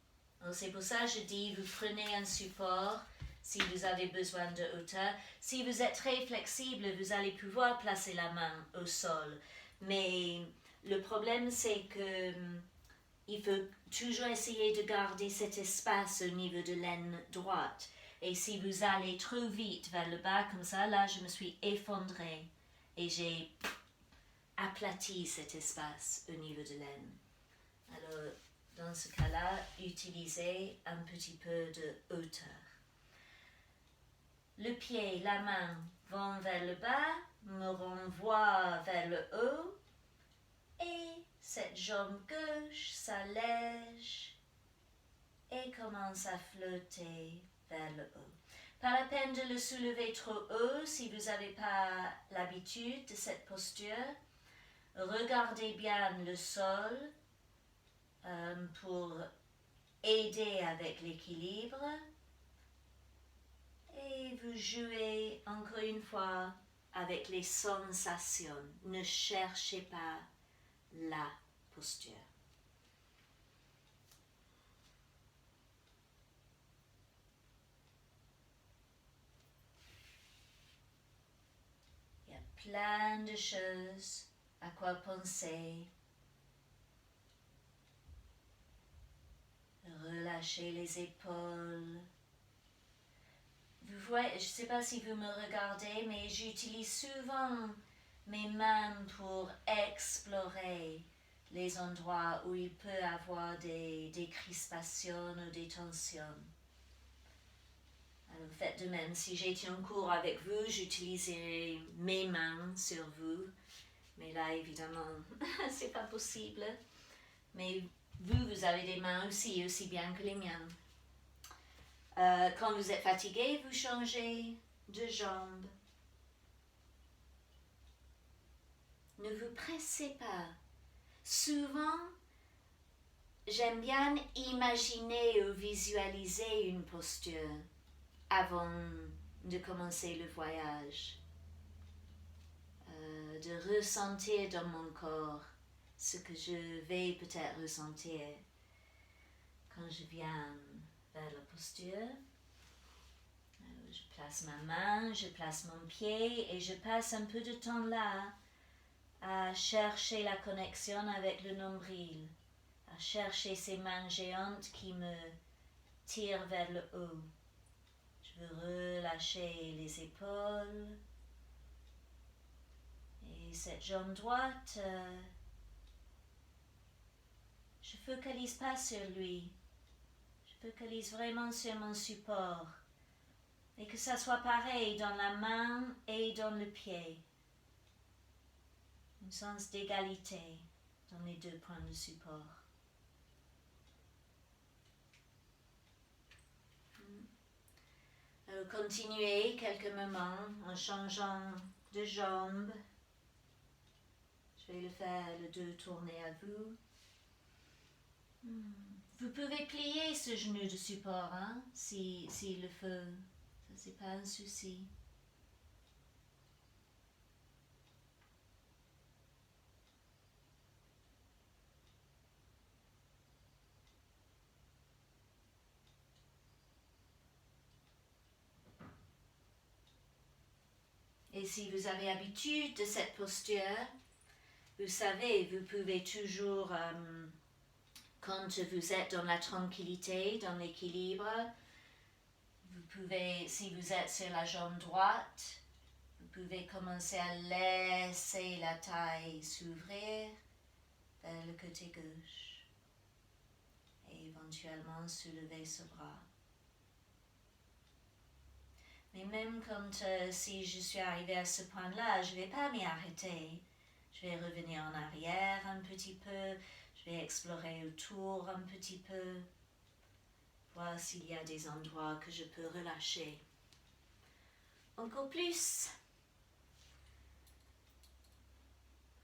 S1: Donc c'est pour ça que je dis, vous prenez un support si vous avez besoin de hauteur. Si vous êtes très flexible, vous allez pouvoir placer la main au sol. Mais le problème, c'est que il faut toujours essayer de garder cet espace au niveau de l'aine droite. Et si vous allez trop vite vers le bas comme ça, là, je me suis effondrée et j'ai aplati cet espace au niveau de l'aine. Alors, dans ce cas-là, utilisez un petit peu de hauteur. Le pied, la main vont vers le bas, me renvoient vers le haut et cette jambe gauche s'allège et commence à flotter vers le haut. Pas la peine de le soulever trop haut si vous n'avez pas l'habitude de cette posture. Regardez bien le sol pour aider avec l'équilibre. Et vous jouez encore une fois avec les sensations. Ne cherchez pas la posture. Il y a plein de choses à quoi penser. Relâchez les épaules. Vous voyez, je ne sais pas si vous me regardez, mais j'utilise souvent mes mains pour explorer les endroits où il peut y avoir des crispations ou des tensions. Alors faites de même. Si j'étais en cours avec vous, j'utiliserais mes mains sur vous. Mais là, évidemment, c'est pas possible. Mais vous avez des mains aussi bien que les miennes. Quand vous êtes fatigué, vous changez de jambe. Ne vous pressez pas. Souvent, j'aime bien imaginer ou visualiser une posture avant de commencer le voyage. De ressentir dans mon corps ce que je vais peut-être ressentir quand je viens vers la posture. Je place ma main, je place mon pied et je passe un peu de temps là à chercher la connexion avec le nombril, à chercher ces mains géantes qui me tirent vers le haut. Je veux relâcher les épaules et cette jambe droite, je ne focalise pas sur lui, je focalise vraiment sur mon support et que ça soit pareil dans la main et dans le pied. Un sens d'égalité dans les deux points de support. Alors continuez quelques moments en changeant de jambe. Je vais le faire le dos tourné à vous. Vous pouvez plier ce genou de support s'il le faut. Ça, c'est pas un souci. Et si vous avez l'habitude de cette posture, vous savez, vous pouvez toujours, quand vous êtes dans la tranquillité, dans l'équilibre, Vous pouvez, si vous êtes sur la jambe droite, vous pouvez commencer à laisser la taille s'ouvrir vers le côté gauche et éventuellement soulever ce bras. Mais même quand si je suis arrivée à ce point-là, je ne vais pas m'y arrêter. Je vais revenir en arrière un petit peu, je vais explorer autour un petit peu, voir s'il y a des endroits que je peux relâcher. Encore plus.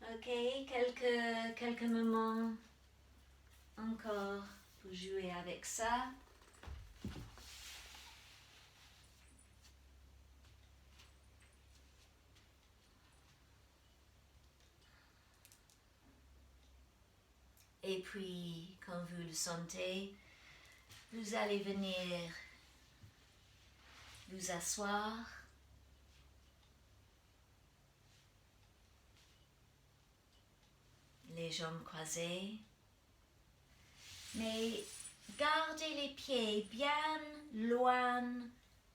S1: Ok, quelques moments encore pour jouer avec ça. Et puis, quand vous le sentez, vous allez venir vous asseoir. Les jambes croisées. Mais gardez les pieds bien loin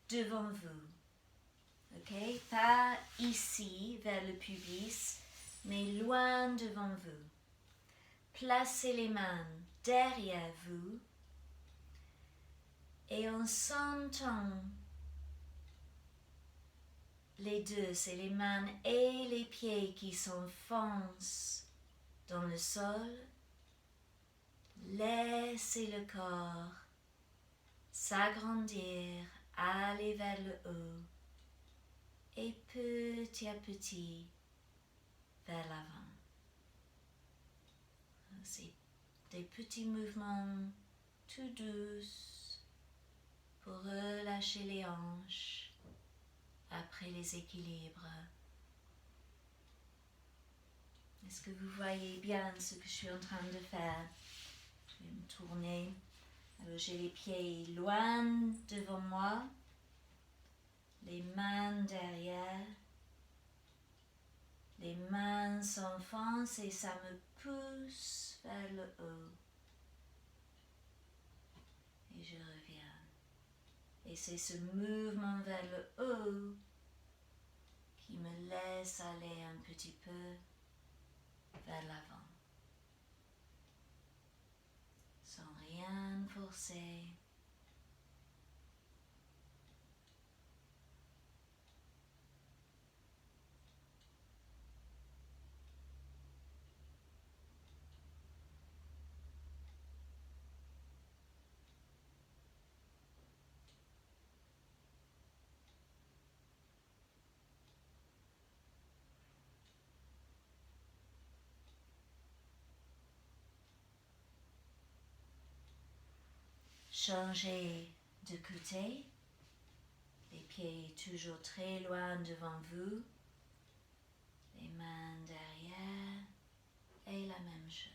S1: devant vous. Ok? Pas ici, vers le pubis, mais loin devant vous. Placez les mains derrière vous et en sentant les deux, c'est les mains et les pieds qui s'enfoncent dans le sol, laissez le corps s'agrandir, aller vers le haut et petit à petit vers l'avant. C'est des petits mouvements tout doux pour relâcher les hanches après les équilibres. Est-ce que vous voyez bien ce que je suis en train de faire? Je vais me tourner. Alors j'ai les pieds loin devant moi, les mains derrière, les mains s'enfoncent et ça me pousse vers le haut. Et je reviens. Et c'est ce mouvement vers le haut qui me laisse aller un petit peu vers l'avant. Sans rien forcer. Changez de côté, les pieds toujours très loin devant vous, les mains derrière et la même chose.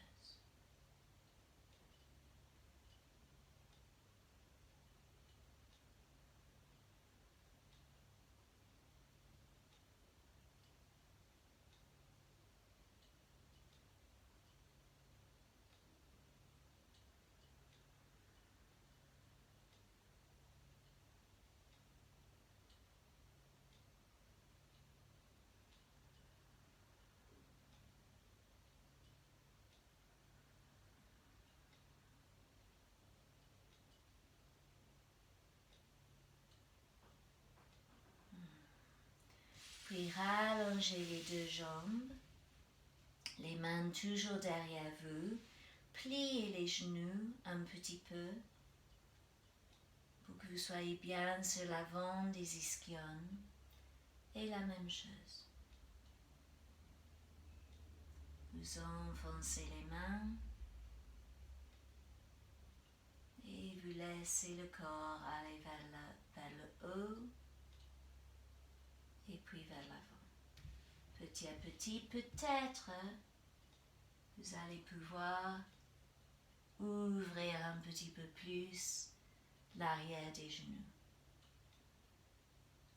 S1: Puis rallongez les deux jambes, les mains toujours derrière vous, pliez les genoux un petit peu pour que vous soyez bien sur l'avant des ischions et la même chose. Vous enfoncez les mains et vous laissez le corps aller vers le haut et puis vers l'avant. Petit à petit, peut-être, vous allez pouvoir ouvrir un petit peu plus l'arrière des genoux.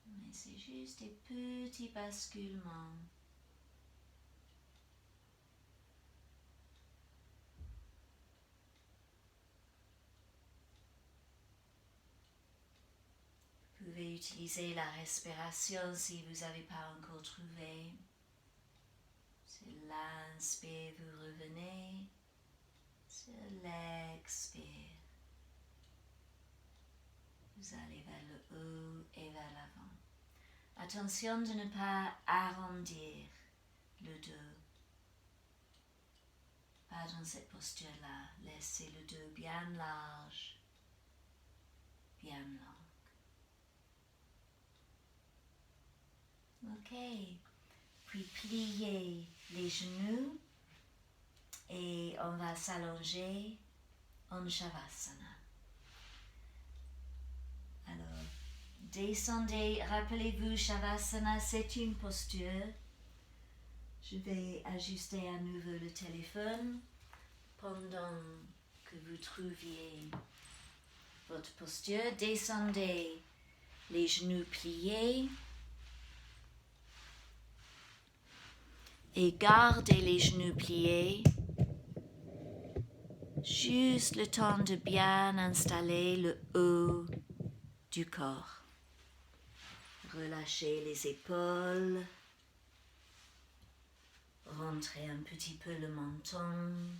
S1: Mais c'est juste des petits basculements. utilisez la respiration si vous n'avez pas encore trouvé. C'est l'inspire, vous revenez. C'est l'expire. Vous allez vers le haut et vers l'avant. Attention de ne pas arrondir le dos. Pas dans cette posture-là. Laissez le dos bien large, bien long. Ok. Puis pliez les genoux et on va s'allonger en Shavasana. Alors, descendez. Rappelez-vous, Shavasana, c'est une posture. Je vais ajuster à nouveau le téléphone pendant que vous trouviez votre posture. Descendez les genoux pliés et gardez les genoux pliés. Juste le temps de bien installer le haut du corps. Relâchez les épaules. Rentrez un petit peu le menton.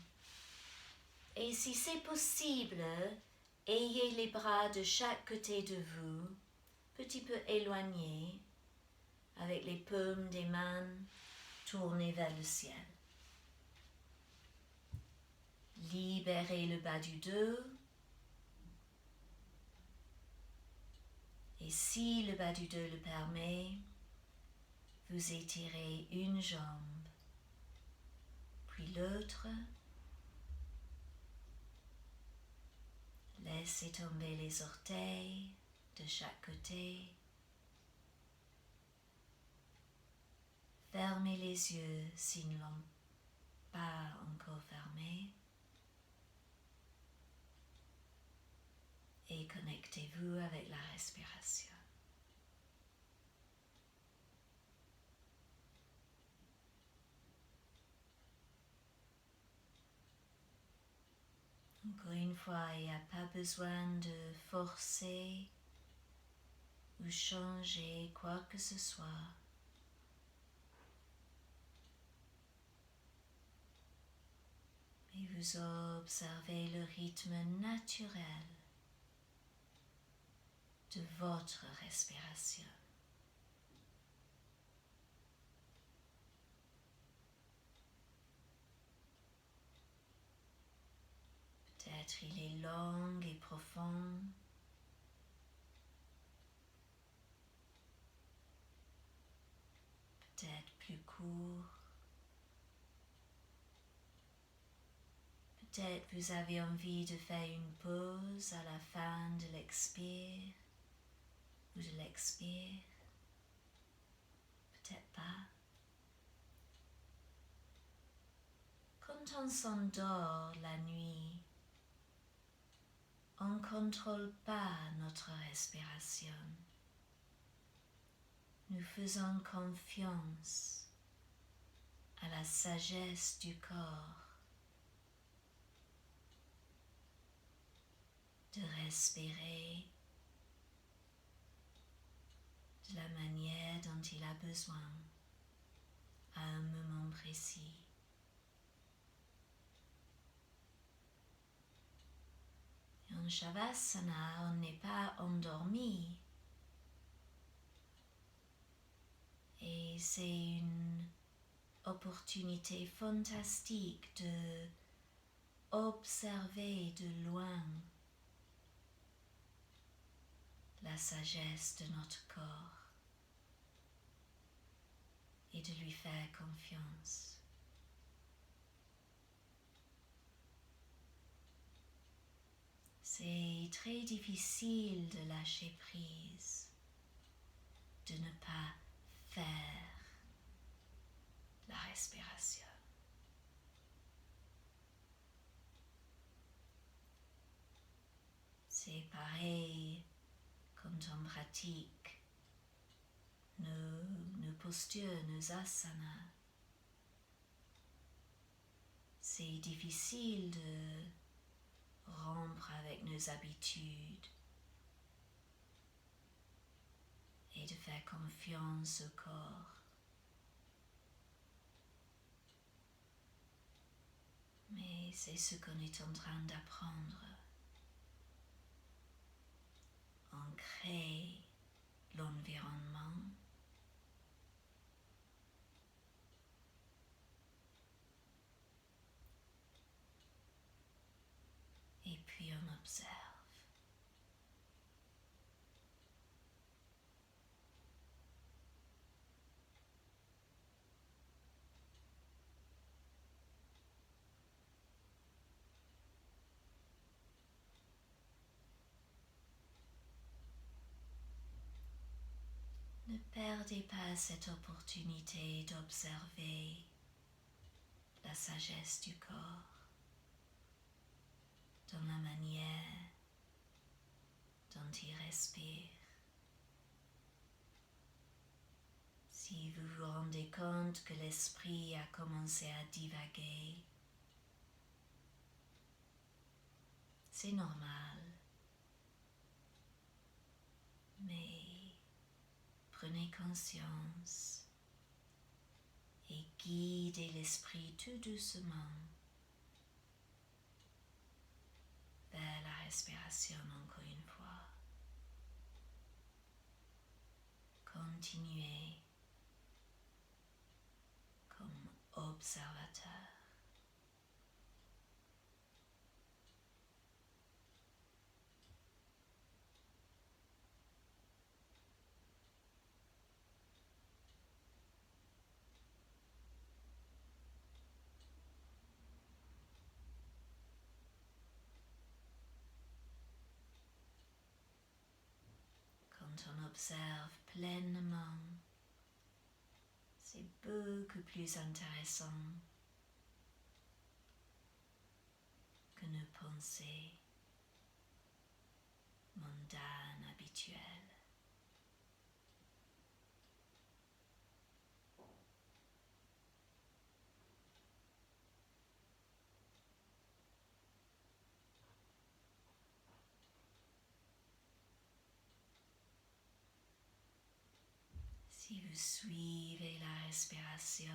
S1: Et si c'est possible, ayez les bras de chaque côté de vous, petit peu éloignés, avec les paumes des mains tournées vers le ciel. Libérez le bas du dos. Et si le bas du dos le permet, vous étirez une jambe, puis l'autre. Laissez tomber les orteils de chaque côté. Fermez les yeux s'ils ne l'ont pas encore fermés. Et connectez-vous avec la respiration. Encore une fois, il n'y a pas besoin de forcer ou changer quoi que ce soit. Et vous observez le rythme naturel de votre respiration. Peut-être il est long et profond. Peut-être plus court. Peut-être vous avez envie de faire une pause à la fin de l'expire ou de l'expire. Peut-être pas. Quand on s'endort la nuit, on ne contrôle pas notre respiration. Nous faisons confiance à la sagesse du corps de respirer de la manière dont il a besoin à un moment précis. En Shavasana, on n'est pas endormi. Et c'est une opportunité fantastique de observer de loin la sagesse de notre corps et de lui faire confiance. C'est très difficile de lâcher prise, de ne pas faire la respiration. C'est pareil quand on pratique nos postures, nos asanas. C'est difficile de rompre avec nos habitudes. de faire confiance au corps. Mais c'est ce qu'on est en train d'apprendre. On crée l'environnement et puis on observe. Ne perdez pas cette opportunité d'observer la sagesse du corps dans la manière dont il respire. Si vous vous rendez compte que l'esprit a commencé à divaguer, c'est normal, mais prenez conscience et guidez l'esprit tout doucement vers la respiration encore une fois. Continuez comme observateur. Quand on observe pleinement, c'est beaucoup plus intéressant que nos pensées mondanes habituelles. Si vous suivez la respiration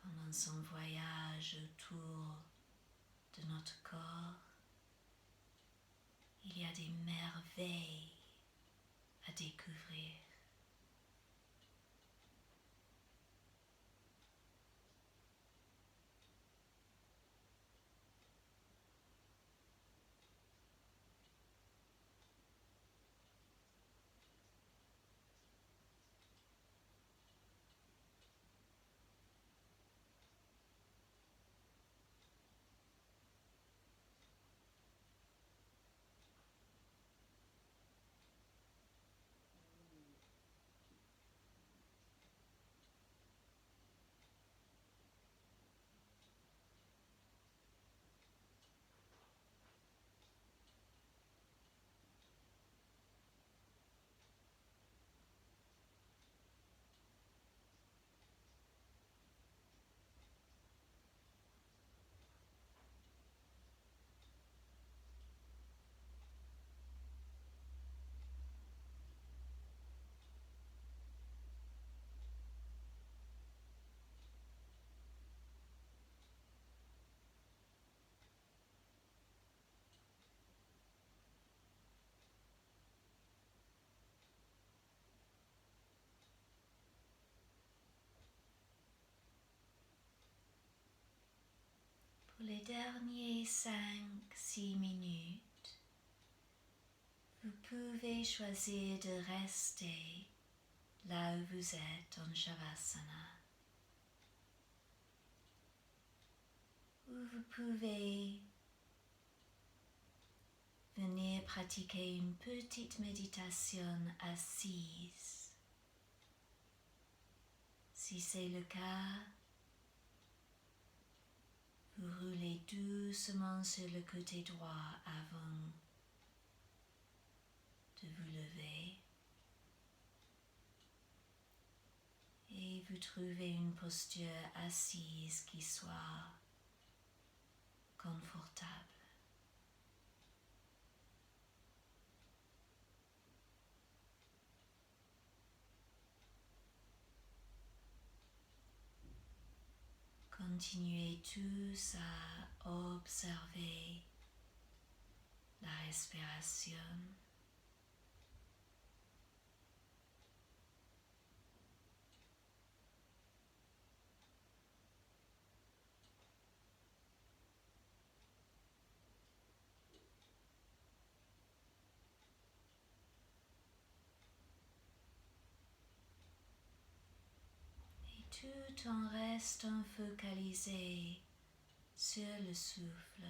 S1: pendant son voyage autour de notre corps, il y a des merveilles à découvrir. Pour les derniers 5-6 minutes, vous pouvez choisir de rester là où vous êtes en Shavasana. Ou vous pouvez venir pratiquer une petite méditation assise. Si c'est le cas, vous roulez doucement sur le côté droit avant de vous lever et vous trouvez une posture assise qui soit confortable. continuez tous à observer la respiration. Tout en restant focalisé sur le souffle,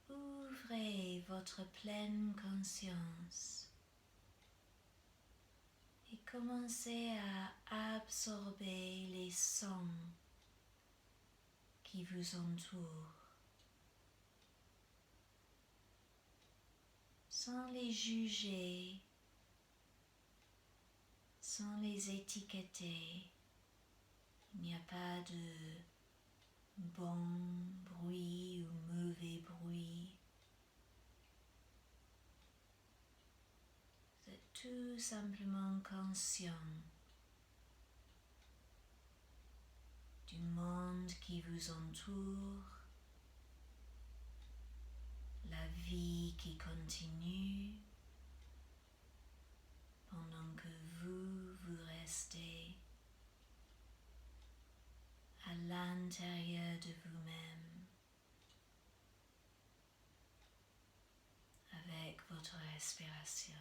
S1: ouvrez votre pleine conscience et commencez à absorber les sons qui vous entourent, sans les juger, sans les étiqueter. Il n'y a pas de bon bruit ou mauvais bruit. Vous êtes tout simplement conscient du monde qui vous entoure, la vie qui continue pendant que vous restez à l'intérieur de vous-même avec votre respiration.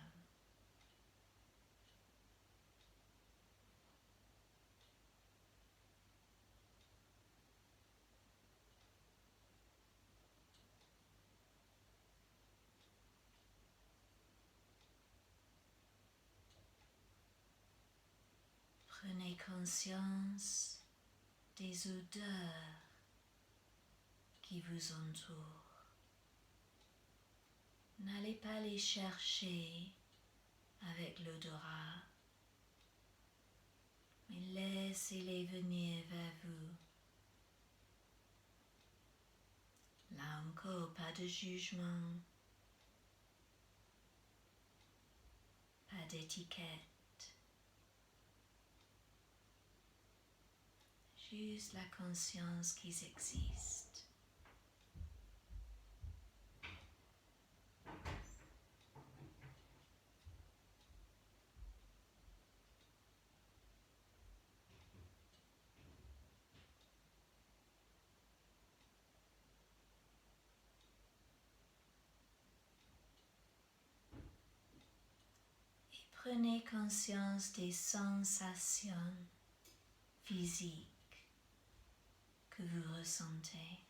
S1: Prenez conscience des odeurs qui vous entourent. N'allez pas les chercher avec l'odorat, mais laissez-les venir vers vous. Là encore, pas de jugement, pas d'étiquette, juste la conscience qu'ils existent. Prenez conscience des sensations physiques que vous ressentez.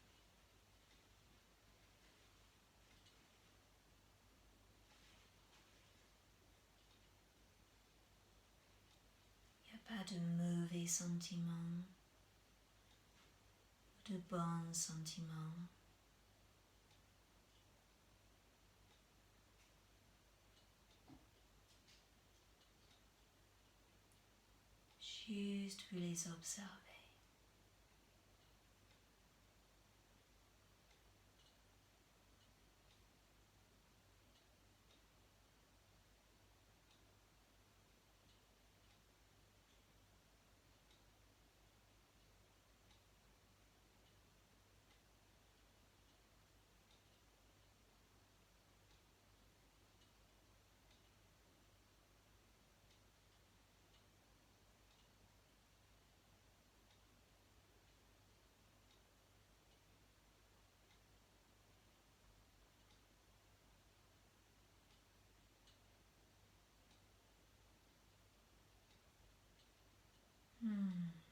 S1: Il n'y a pas de mauvais sentiments ou de bons sentiments. Juste vous les observez.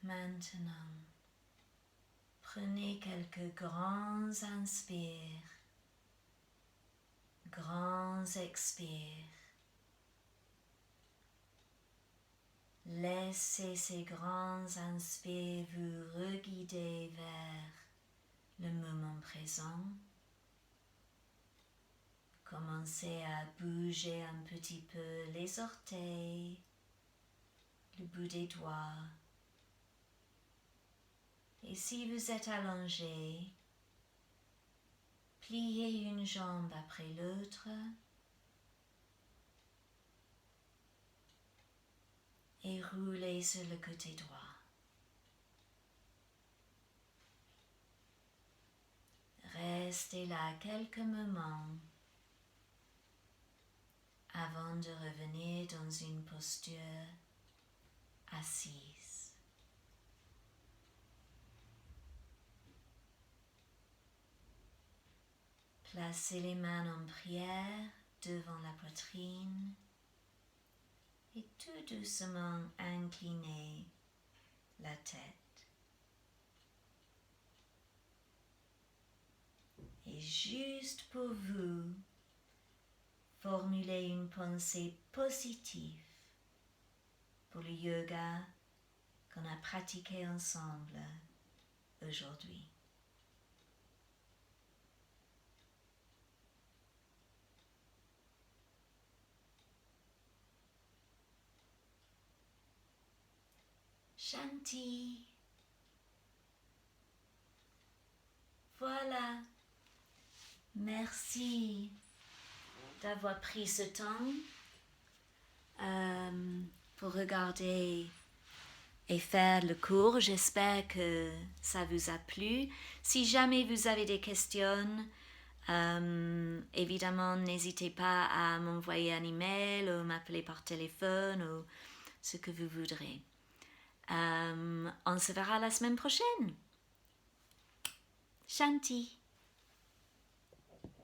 S1: Maintenant, prenez quelques grands inspires, grands expires. Laissez ces grands inspires vous reguider vers le moment présent. Commencez à bouger un petit peu les orteils, le bout des doigts. Et si vous êtes allongé, pliez une jambe après l'autre et roulez sur le côté droit. rester là quelques moments avant de revenir dans une posture assise. Placez les mains en prière devant la poitrine et tout doucement inclinez la tête. Et juste pour vous, formulez une pensée positive pour le yoga qu'on a pratiqué ensemble aujourd'hui. Shanti. Voilà. Merci d'avoir pris ce temps pour regarder et faire le cours. J'espère que ça vous a plu. Si jamais vous avez des questions, évidemment, n'hésitez pas à m'envoyer un email ou m'appeler par téléphone ou ce que vous voudrez. On se verra la semaine prochaine. Shanti.